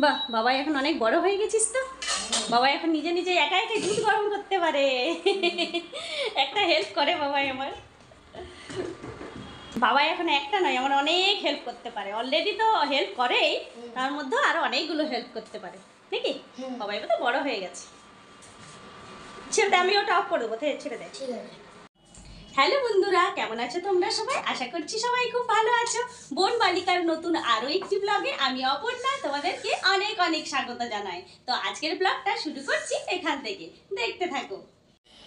বাহ, বাবা এখন অনেক বড় হয়ে গেছিস তো। বাবা এখন নিজে নিজে একা একা দুধ গরম করতে পারে। একটা হেল্প করে বাবাই আমার। বাবা এখন একটা নয়, আমার অনেক হেল্প করতে পারে। অলরেডি তো হেল্প করেই, তার মধ্যে আরো অনেকগুলো হেল্প করতে পারে নাকি। বাবা এবার তো বড় হয়ে গেছে। ছেড়ে দে, আমি ওটা অফ করে দেবো, ছেড়ে দে। ঠিক আছে। হ্যালো বন্ধুরা, কেমন আছো তোমরা সবাই? আশা করছি সবাই খুব ভালো আছো। বোন বালিকার নতুন আরো একটি ব্লগে আমি অপর্ণা তোমাদেরকে অনেক অনেক স্বাগত জানাই। তো আজকের ব্লগটা শুরু করছি এখান থেকে, দেখতে থাকো।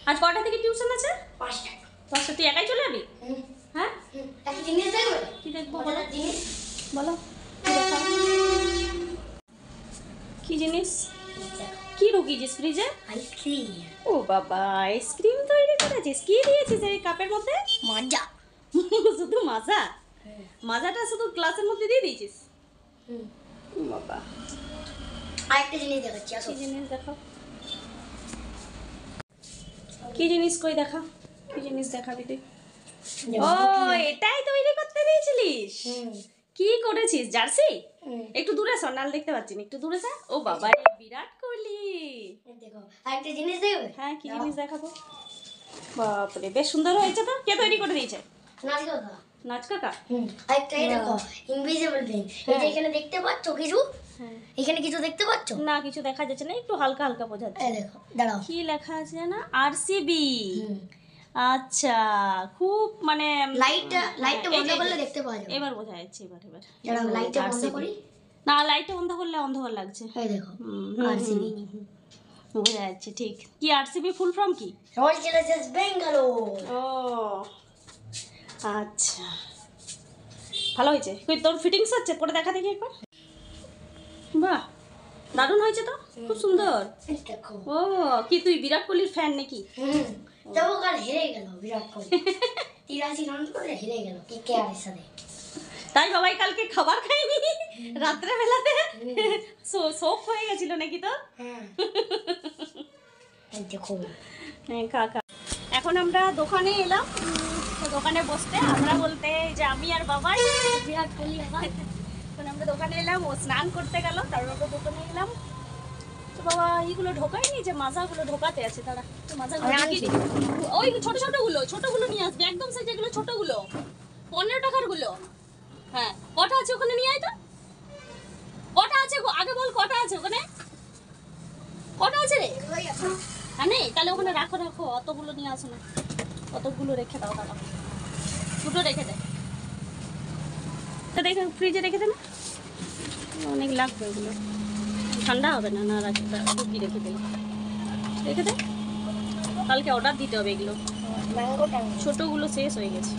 আজ কটা থেকে টিউশন আছে? 5টা। 5টা। তুই একাই চলে যাবি? হ্যাঁ, একটা জিনিস দেখবে? কি দেখবো বলো? জিনিস বলো কি জিনিস? কি ঢুকিয়েছিস ফ্রিজে? আইসক্রিম। ও বাবা, আইসক্রিম তৈরি করেছিস? কি দিয়েছিস এই কাপের মধ্যে? মজা। শুধু মাজা? মাজাটা শুধু গ্লাসের মধ্যে দিয়ে দিয়েছিস? বাবা, আরেকটা জিনিস দেখাচ্ছি, আসো। কি জিনিস দেখাও। কি জিনিস কই দেখা? কি জিনিস দেখাবি তুই? ও, এটাই তৈরি করতে দিয়েছিলিস? কি করেছিস? জার্সি? একটু দূরে সর, নাল দেখতে পাচ্ছি না, একটু দূরে যা। ও বাবা রে, বিরাট কোহলি। দেখো, আরেকটা জিনিস দেখবে? হ্যাঁ, কি জিনিস দেখাবো? বাপরে, বেশ সুন্দর হয়েছে তো। কে তৈরি করে দিয়েছে? নাচ কাকা। নাচ কাকা? আরেকটা এই দেখো, ইনভিজিবল পেন। এটা এখানে দেখতে পাচ্ছ কিছু? এখানে কিছু দেখতে পাচ্ছ? না, কিছু দেখা যাচ্ছে না, একটু হালকা হালকা বোঝা যাচ্ছে। এই দেখো, দাঁড়াও। কি লেখা আছে না? আরসিবি। আচ্ছা, খুব মানে লাইটটা বন্ধ করলে দেখতে পাওয়া যাবে। এবার বোঝা যাচ্ছে। এবার দাঁড়াও, লাইটটা বন্ধ করি। না, লাইটটা বন্ধ করলে অন্ধকার লাগছে। এই দেখো, আরসিবি। বোঝা যাচ্ছে ঠিক। কি আরসিবি ফুল ফর্ম কি? Royal Challengers Bangalore. ও আচ্ছা, ভালো হয়েছে। কই তোর ফিটিংস হচ্ছে? পরে দেখা দেখি একবার। বাহ, দারুণ হয়েছে তো, খুব সুন্দর। দেখো। ও, কি তুই বিরাট কোহলির ফ্যান নাকি? তবু কাল হেরে গেল বিরাট কোহলি। 83 রান করে হেরে গেল কেকেআরের সাথে। তাই বাবাই কালকে খাবার খায়নি রাত্রে বেলাতে? শোক হয়ে গেছিল নাকি তো? দেখো, কাকা। এখন আমরা দোকানে এলাম। দোকানে বসতে, আমরা বলতে যে আমি আর বাবাই, বিরাট কোহলি আবার। এখন আমরা দোকানে এলাম, ও স্নান করতে গেল, তারপর আমরা দোকানে এলাম। তো বাবা এইগুলো ঢোকায়নি, যে মাজাগুলো ঢোকাতে আছে তারা। তো মাজাগুলো ঢুকিয়ে দিই। ওই ছোটগুলো নিয়ে আসবে, একদম সেই যেগুলো ছোটগুলো, 15 টাকার গুলো। হ্যাঁ, কটা আছে ওখানে? নিয়ে আয় তো। কটা আছে আগে বল, কটা আছে ওখানে? কটা আছে রে? হ্যাঁ নেই, তাহলে ওখানে রাখো। অতগুলো নিয়ে আসো না, অতগুলো রেখে দাও। দাঁড়াও, দুটো রেখে দে। তো দেখে ফ্রিজে রেখে দে না, অনেক লাগবে ওগুলো, ঠান্ডা হবে না। না রাখি, ঢুকিয়ে রেখে দে, রেখে দে। কালকে অর্ডার দিতে হবে এগুলো। ছোটগুলো শেষ হয়ে গেছে।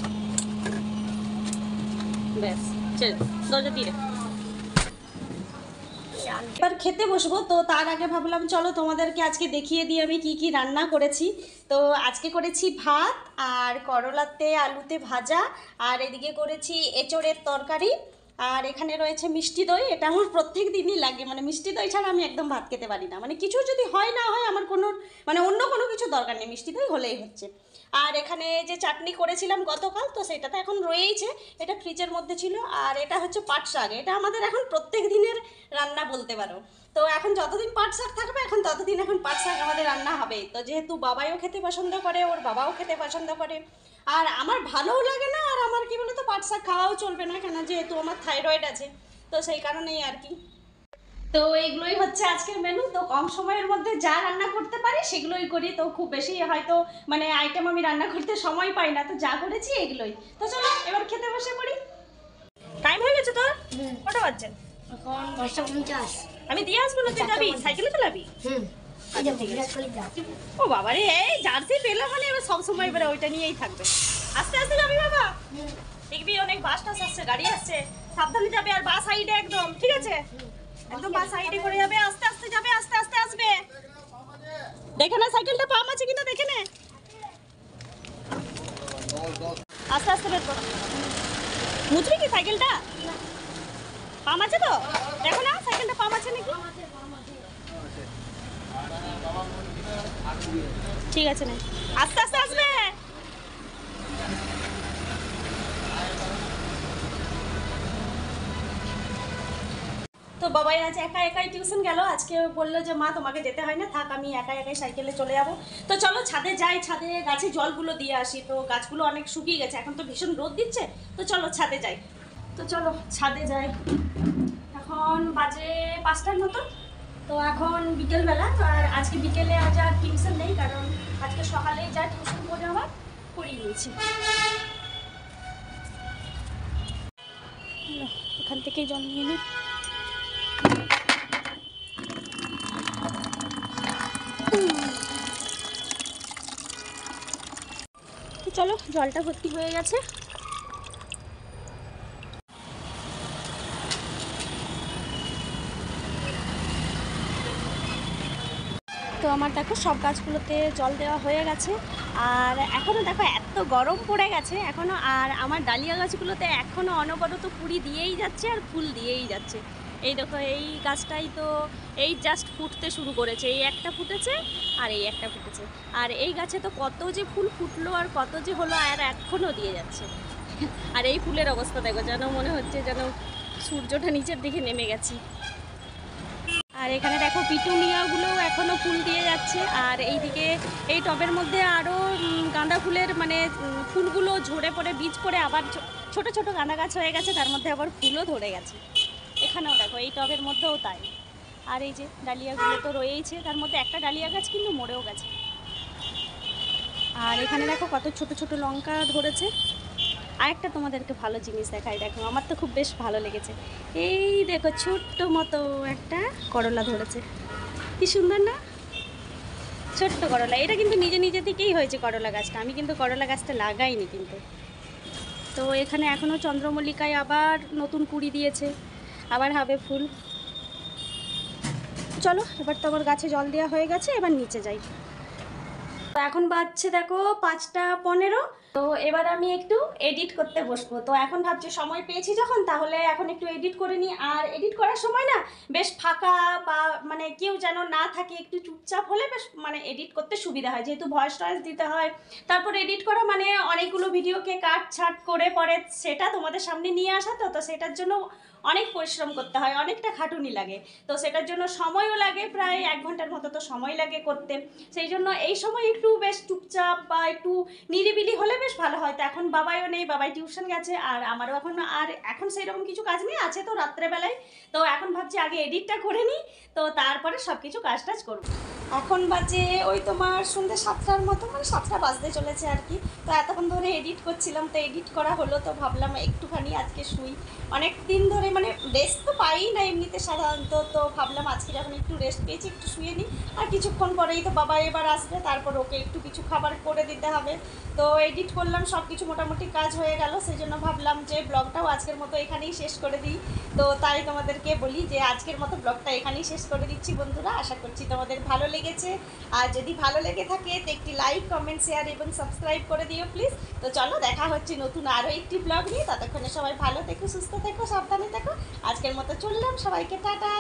ব্যাস, চল দরজা দিয়ে। এবার খেতে বসবো, তো তার আগে ভাবলাম চলো তোমাদেরকে আজকে দেখিয়ে দিই আমি কি কি রান্না করেছি। তো আজকে করেছি ভাত, আর করলাতে আলুতে ভাজা, আর এদিকে করেছি এঁচোড়ের তরকারি, আর এখানে রয়েছে মিষ্টি দই। এটা আমার প্রত্যেক দিনই লাগে, মানে মিষ্টি দই ছাড়া আমি একদম ভাত খেতে পারি না। মানে কিছু যদি হয় না হয়, আমার কোনো মানে অন্য কোনো কিছু দরকার নেই, মিষ্টি দই হলেই হচ্ছে। আর এখানে যে চাটনি করেছিলাম গতকাল, তো সেটা তো এখন রয়েইছে, এটা ফ্রিজের মধ্যে ছিল। আর এটা হচ্ছে পাট শাক, এটা আমাদের এখন প্রত্যেক দিনের রান্না বলতে পারো। তো এখন যতদিন পাট শাক থাকবে, এখন ততদিন এখন পাট শাক আমাদের রান্না হবে। তো যেহেতু বাবাইও খেতে পছন্দ করে, ওর বাবাও খেতে পছন্দ করে, আর আমার ভালোও লাগে না, আর আমার কি বলতো পাট শাক খাওয়াও চলবে না, কেন যেহেতু আমার থাইরয়েড আছে, তো সেই কারণেই আর কি। তো এইগুলোই হচ্ছে আজকের মেনু। তো কম সময়ের মধ্যে যা রান্না করতে পারি সেগুলোই করি। তো খুব বেশি হয়তো মানে আইটেম আমি রান্না করতে সময় পাই না, তো যা করেছি এগুলোই। তো চলো এবার খেতে বসে পড়ি। টাইম হয়ে গেছে তোর? কটা বাজছে এখন? 10:49। আমি দিয়ে আসবো না, তুই যাবি সাইকেলে চালাবি? ও বাবা রে, এই জার্সি পেলে মানে এবার সবসময় এবারে ওইটা নিয়েই থাকবে। আস্তে আস্তে যাবি বাবা, দেখবি অনেক বাস টাস আসছে, গাড়ি আসছে, সাবধানে যাবে। আর বাস সাইডে একদম, ঠিক আছে? একদম বাস সাইডে করে যাবে, আস্তে আস্তে যাবে, আস্তে আস্তে আসবে। দেখে না সাইকেলটা পাম আছে কিনা, দেখে নে, আস্তে আস্তে বের করো। মুচবি কি সাইকেলটা? পাম আছে তো? দেখো না সাইকেলটা পাম আছে নাকি। ঠিক আছে না, আস্তে আস্তে আসবে। তো বাবা সবাই আজ একা একাই টিউশন গেল, আজকে বললো যে মা তোমাকে যেতে হয় না, থাক আমি একা একাই সাইকেলে চলে যাবো। তো চলো ছাদে যাই, ছাদে গাছে জলগুলো দিয়ে আসি। তো গাছগুলো অনেক শুকিয়ে গেছে, এখন তো ভীষণ রোদ দিচ্ছে। তো চলো ছাদে যাই। তো চলো ছাদে যাই। এখন বাজে 5টার মতো। তো এখন বিকেলবেলা, আর আজকে বিকেলে আজ আর টিউশন নেই, কারণ আজকে সকালেই যা টিউশন করে আমার করিয়ে নিয়েছি। এখান থেকেই জল নিয়ে নিই। চলো জলটা ভর্তি হয়ে গেছে। তো আমার দেখো সব গাছগুলোতে জল দেওয়া হয়ে গেছে। আর এখনও দেখো এত গরম পড়ে গেছে এখনও, আর আমার ডালিয়া গাছগুলোতে এখনও অনবরত কুড়ি দিয়েই যাচ্ছে আর ফুল দিয়েই যাচ্ছে। এই দেখো এই গাছটাই তো এই জাস্ট ফুটতে শুরু করেছে, এই একটা ফুটেছে আর এই একটা ফুটেছে। আর এই গাছে তো কত যে ফুল ফুটলো আর কত যে হলো, আর এখনও দিয়ে যাচ্ছে। আর এই ফুলের অবস্থা দেখো, যেন মনে হচ্ছে যেন সূর্যটা নিচের দিকে নেমে গেছে। আর এখানে দেখো পিটুনিয়াগুলোও এখনও ফুল দিয়ে যাচ্ছে। আর এইদিকে এই টবের মধ্যে আরও গাঁদা ফুলের মানে ফুলগুলো ঝরে পড়ে বীজ পড়ে আবার ছোট ছোট গাঁদা গাছ হয়ে গেছে, তার মধ্যে আবার ফুলও ধরে গেছে। এখানেও দেখো এই টবের মধ্যেও তাই। আর এই যে ডালিয়াগুলো তো রয়েইছে, তার মধ্যে একটা ডালিয়া গাছ কিন্তু মরেও গেছে। আর এখানে দেখো কত ছোট ছোট লঙ্কা ধরেছে। আরেকটা তোমাদেরকে ভালো জিনিস দেখাই, দেখো আমার তো খুব বেশ ভালো লেগেছে। এই দেখো ছোট্ট মতো একটা করলা ধরেছে, কি সুন্দর না? ছোট্ট করলা, এটা কিন্তু নিজে নিজে থেকেই হয়েছে করলা গাছটা, আমি কিন্তু করলা গাছটা লাগাইনি কিন্তু। তো এখানে এখনও চন্দ্রমল্লিকায় আবার নতুন কুড়ি দিয়েছে, আবার হবে ফুল। চলো এবার তো আমার গাছে জল দেওয়া হয়ে গেছে, এবার নিচে যাই। তো এখন বাজছে দেখো 5টা 15। তো এবার আমি একটু এডিট করতে বসবো। তো এখন ভাবছি সময় পেয়েছি যখন, তাহলে এখন একটু এডিট করে নিই। আর এডিট করার সময় না বেশ ফাঁকা বা মানে কেউ যেন না থাকে, একটু চুপচাপ হলে বেশ মানে এডিট করতে সুবিধা হয়, যেহেতু ভয়েস টয়েস দিতে হয়। তারপর এডিট করা মানে অনেকগুলো ভিডিওকে কাট ছাট করে পরে সেটা তোমাদের সামনে নিয়ে আসা। তো সেটার জন্য অনেক পরিশ্রম করতে হয়, অনেকটা খাটুনি লাগে। তো সেটার জন্য সময়ও লাগে, প্রায় 1 ঘন্টার মতো তো সময় লাগে করতে। সেই জন্য এই সময় একটু বেশ চুপচাপ বা একটু নিরিবিলি হলে বেশ ভালো হয়। তো এখন বাবাইও নেই, বাবাই টিউশন গেছে, আর আমারও এখন সেই রকম কিছু কাজ নেই, আছে তো রাত্রেবেলায়। তো এখন ভাবছি আগে এডিটটা করে নিই, তো তারপরে সব কিছু কাজ টাজ করবো। এখন বাজে ওই তোমার সন্ধ্যে 7টার মতো, মানে 7টা বাজতে চলেছে আর কি। তো এতক্ষণ ধরে এডিট করছিলাম, তো এডিট করা হলো, তো ভাবলাম একটুখানি আজকে শুই। অনেক দিন ধরে মানে রেস্ট তো পাই না এমনিতে সাধারণত, তো ভাবলাম আজকে যখন একটু রেস্ট পেয়েছি একটু শুয়ে নিই। আর কিছুক্ষণ পরেই তো বাবা এবার আসবে, তারপর ওকে একটু কিছু খাবার করে দিতে হবে। তো এডিট করলাম, সব কিছু মোটামুটি কাজ হয়ে গেল, সেই জন্য ভাবলাম যে ব্লগটাও আজকের মতো এখানেই শেষ করে দিই। তো তাই তোমাদেরকে বলি যে আজকের মতো ব্লগটা এখানেই শেষ করে দিচ্ছি বন্ধুরা। আশা করছি তোমাদের ভালো লেগেছে, আর যদি ভালো লেগে থাকে তো একটি লাইক, কমেন্ট, শেয়ার এবং সাবস্ক্রাইব করে দিও প্লিজ। তো চলো দেখা হচ্ছে নতুন আরও একটি ব্লগ নিয়ে। ততক্ষণে সবাই ভালো থেকো, সুস্থ থেকো, সাবধানে থেকো। আজকের মতো চললাম, সবাইকে টাটা।